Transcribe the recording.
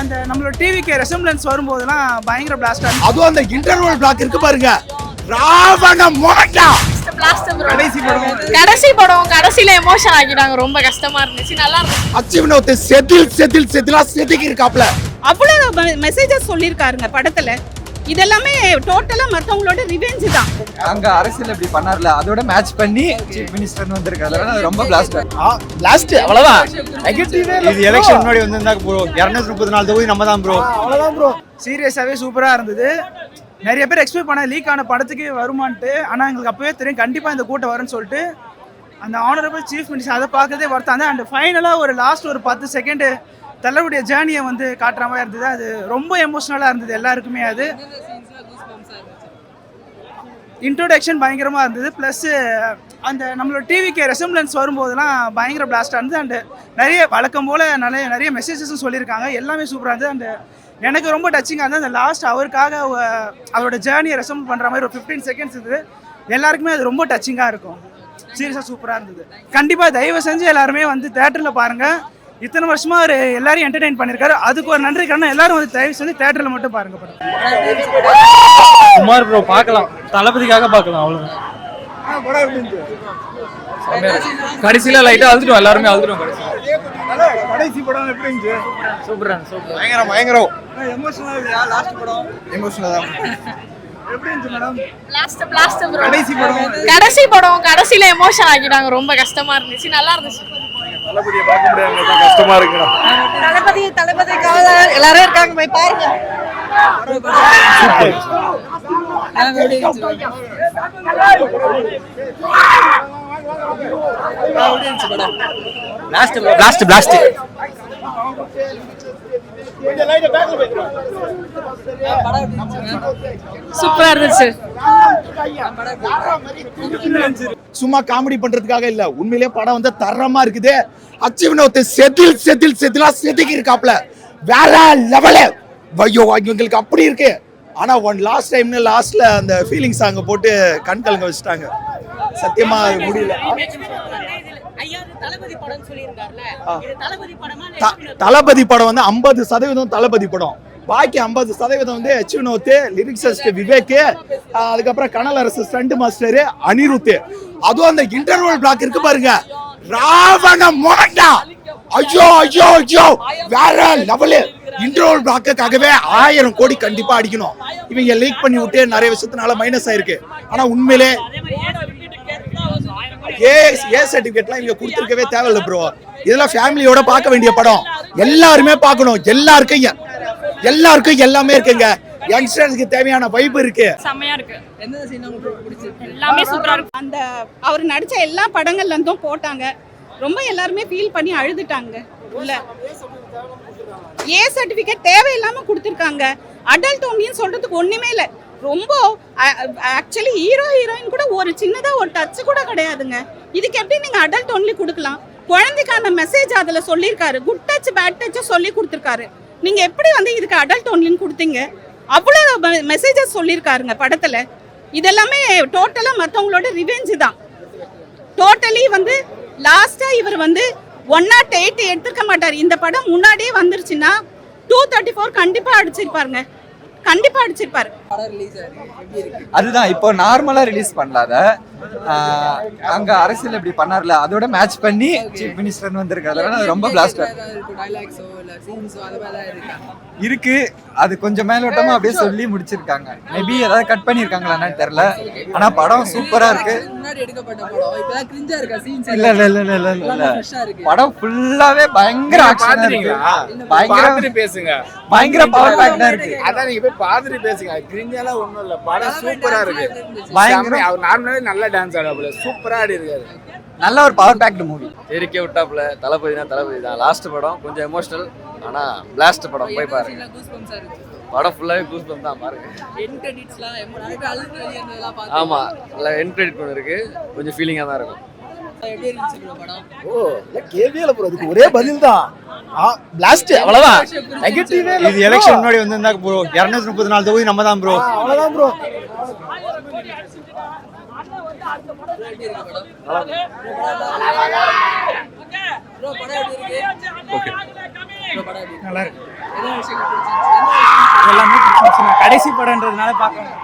அந்த நம்மளோட டிவிக்கு ரெசம்பிளன்ஸ் வரும்போதெல்லாம் பயங்கர பிளாஸ்டா இருக்கு. அதுவும் அந்த இன்டர்வல் பிளாக் இருக்கு பாருங்க, ராவண மோட்டா. கடைசி படம் கடைசில எமோஷன் ஆகிட்டாங்க, ரொம்ப கஷ்டமா இருந்துச்சு, நல்லா இருந்துச்சு. அச்சிவனோட செதிலா செதுக்கி இருக்காப்ல. அவ்வளவு மெசேஜஸ் சொல்லியிருக்காருங்க படத்துல. இதெல்லாமே டோட்டலா மத்தவங்களோட ரிவெஞ்ச் தான். அங்க அரசியல் இப்படி பண்ணார்ல, அதோட மேட்ச் பண்ணி சீஃப் மினிஸ்டர்னு வந்திருக்காரு, ரொம்ப பிளாஸ்ட் அவ்வளவுதான். இது எலெக்ஷன் முன்னாடி வந்திருந்தா ப்ரோ 234 தொகுதி நம்ம தான் ப்ரோ. அவ்வளவுதான் ப்ரோ. சீரியஸாவே சூப்பரா இருந்தது. நிறைய பேர் எக்ஸ்பெக்ட் பண்ண லீக் ஆன படத்துக்கு வருமான்ட்டு, ஆனால் எங்களுக்கு அப்பவே தெரியும் கண்டிப்பாக இந்த கூட்டம் வரும்னு சொல்லிட்டு. அந்த ஆனரபிள் சீஃப் மினிஸ்டர் அதை பார்க்கறதே வருத்தாங்க. அண்ட் ஃபைனலாக ஒரு லாஸ்ட் ஒரு 10 செகண்டு தள்ளுடைய ஜேர்னியை வந்து காட்டுற மாதிரி இருந்தது. அது ரொம்ப எமோஷ்னலாக இருந்தது எல்லாருக்குமே. அது இன்ட்ரோடக்ஷன் பயங்கரமாக இருந்தது. ப்ளஸ் அந்த நம்மளோட டிவிக்கு ரெசம்பிளன்ஸ் வரும்போதெல்லாம் பயங்கர பிளாஸ்டாக இருந்தது. அண்டு நிறைய வழக்கம் போல் நிறைய மெசேஜஸும் சொல்லியிருக்காங்க, எல்லாமே சூப்பராக இருந்தது. அண்டு எனக்கு ரொம்ப டச்சிங்காக இருந்தது அந்த லாஸ்ட் அவருக்காக அவரோட ஜேர்னியை ரெசம்பிள் பண்ணுற மாதிரி ஒரு 15 செகண்ட்ஸ் இது எல்லாருக்குமே அது ரொம்ப டச்சிங்காக இருக்கும். சீரியஸாக சூப்பராக இருந்தது. கண்டிப்பாக தயவு செஞ்சு எல்லாருமே வந்து தேட்டரில் பாருங்கள். இத்தனை வருஷமா அவர் எல்லாரையும் என்டர்டெயின் பண்ணியிருக்காரு, அதுக்கு ஒரு நன்றி. காரணம் எல்லாரும் வந்து தயவு செஞ்சு தேட்டரில் மட்டும் பாருங்க படம். குமார் ப்ரோ பார்க்கலாம், தளபதிக்காக பார்க்கலாம், அவ்வளவுதான். கடைசியில லைட்டா அழுதுட்டோம், எல்லாருமே அழுதுட்டோம். கடைசி படம் எப்படி இருந்துச்சு? சூப்பரா பயங்கரம். எமோஷனலா இல்லையா? லாஸ்ட் படம் எமோஷனலா தான். எப்படி இருந்துச்சு மேடம்? Blast bro. கடைசி படம் கடைசில எமோஷன் ஆகிட்டாங்க, ரொம்ப கஷ்டமா இருந்துச்சு, நல்லா இருந்துச்சு. தளபதியை பார்க்க முடியாது, கஷ்டமா இருக்குடா. தளபதி காவலர் எல்லாரும் இருக்காங்க, போய் பாருங்க. பிளாஸ்ட் சூப்பரா இருந்துச்சு. சும்மா காமெடி பண்றதுக்காக இல்ல, உண்மையிலேயே படம் வந்து தரமா இருக்குது. அச்சிவனோட செதிலா செதுக்கி இருக்காப்ல, வேற லெவலு. ஐயோ இவங்களுக்கு அப்படி இருக்கு. ஆனா லாஸ்ட் டைம்னு லாஸ்ட்ல அந்த ஃபீலிங் சாங்க போட்டு கண் கலங்க வச்சுட்டாங்க. சத்தியமா முடியல. தளபதி படம் வந்து 50% தளபதி படம், பாக்கி 50% வந்து அச்சிவனோத், லிரிக்ஸிஸ்ட் விவேக், அதுக்கப்புறம் கனல் அரசு ஸ்டண்ட் மாஸ்டர் அனிருத். அதுவும் அந்த இன்டர்வல் பிளாக் இருக்கு பாருங்க, ராவண மோட்டா. ஐயோ வேற லெவலு. இன்டர்வல் பிளாக்குக்காகவே 1000 கோடி கண்டிப்பா அடிக்கணும். இவங்க லீக் பண்ணி விட்டு நிறைய விஷயத்தினால மைனஸ் ஆயிருக்கு. ஆனா உண்மையிலே ஏ சர்டிபிகேட்லாம் இவங்க கொடுத்துருக்கவே தேவையில்லை ப்ரோ. இதெல்லாம் ஃபேமிலியோட பார்க்க வேண்டிய படம், எல்லாருமே பார்க்கணும். எல்லாருக்கும் எல்லாமே இருக்குங்க. யங்ஸ்டர்ஸ்க்கு தேவையான வைப் இருக்கு. செமையா இருக்கு. எந்த சீன் உங்களுக்கு பிடிச்சிருக்கு? எல்லாமே சூப்பரா இருக்கு. அந்த அவர் நடிச்ச எல்லா படங்கள்ல இருந்தும் போட்டாங்க, ரொம்ப எல்லாருமே ஃபீல் பண்ணி அழுதுட்டாங்க. உள்ள ஏ சர்டிபிகேட் தேவையில்லாம கொடுத்துருக்காங்க. அடல்ட் ஒன்லின்னு சொல்றதுக்கு ஒண்ணுமே இல்லை. ரொம்ப ஆக்சுவலி ஹீரோயின் கூட ஒரு சின்னதா ஒரு டச் கூட கிடையாதுங்க. இதுக்கு எப்படி நீங்க அடல்ட் ஒன்லி கொடுக்கலாம்? குழந்தைக்கான மெசேஜ் அதுல சொல்லியிருக்காரு, குட் டச் பேட் டச் சொல்லி கொடுத்துருக்காரு. நீங்க எப்படி வந்து இதுக்கு அடல்ட் ஒன்லின்னு கொடுத்தீங்க? அவ்வளவு மெசேஜஸ் சொல்லியிருக்காருங்க படத்துல. இதெல்லாமே டோட்டலா மத்தவங்களோட ரிவெஞ்ச் தான். டோட்டலி வந்து லாஸ்டா இவர் வந்து 108 எடுத்துக்க மாட்டார். இந்த படம் முன்னாடியே வந்துருச்சுன்னா 234 கண்டிப்பா அடிச்சிருப்பாருங்க, கண்டிப்பா அடிச்சிருப்பாரு. அதுதான் இப்போ நார்மலா ரிலீஸ் பண்ணலாத, அங்க அரசியல் இப்படி பண்ணார்ல, அதோட மேட்ச் பண்ணி சீஃப் மினிஸ்டர்னு வந்திருக்காரு, ரொம்ப பிளாஸ்ட் இருக்கு. அது கொஞ்சம் மேலோட்டமா அப்படியே சொல்லி முடிச்சிருக்காங்க. மேபி ஏதாவது கட் பண்ணிருக்காங்களான்னு தெரியல. ஆனா படம் சூப்பரா இருக்கு. இல்ல படம் ஃபுல்லாவே பயங்கர ஆக்ஷனா இருக்கு. பயங்கர பவர் பேக்டா இருக்கு. அதான் நீங்க போய் பாத்துட்டு பேசுங்க. கிரிஞ்செல்லாம் ஒண்ணும் இல்ல, படம் சூப்பரா இருக்கு. அவர் நார்மலாவே நல்ல டான்ஸ் ஆடுவாப்ல, சூப்பரா ஆடி இருக்காரு. நல்ல ஒரு பவர் பேக்டு மூவி. தெரிக்கே விட்டாப்ல. தளபதி தான். லாஸ்ட் படம் கொஞ்சம் எமோஷனல், ஆனா பிளாஸ்ட் படம் போய் பாருங்க. படம் ஃபுல்லாவே கூஸ் பம்ப் தான் பாருங்க. ஆமா, எண்ட் கிரெடிட் ஒன்று இருக்கு, கொஞ்சம் ஃபீலிங்கா தான் இருக்கும். கேள்வியே இல்ல ப்ரோ, அதுக்கு ஒரே பதில் தான், பிளாஸ்ட். அவ்வளவுதான். இது எலெக்ஷன் முன்னாடி வந்திருந்தா ப்ரோ 234 தொகுதி நம்ம தான் ப்ரோ. அவ்வளவுதான் ப்ரோ. நல்லா இருக்கு. எல்லாமே பிடிச்சிருந்துச்சு. கடைசி படம்ன்றதுனால பார்க்க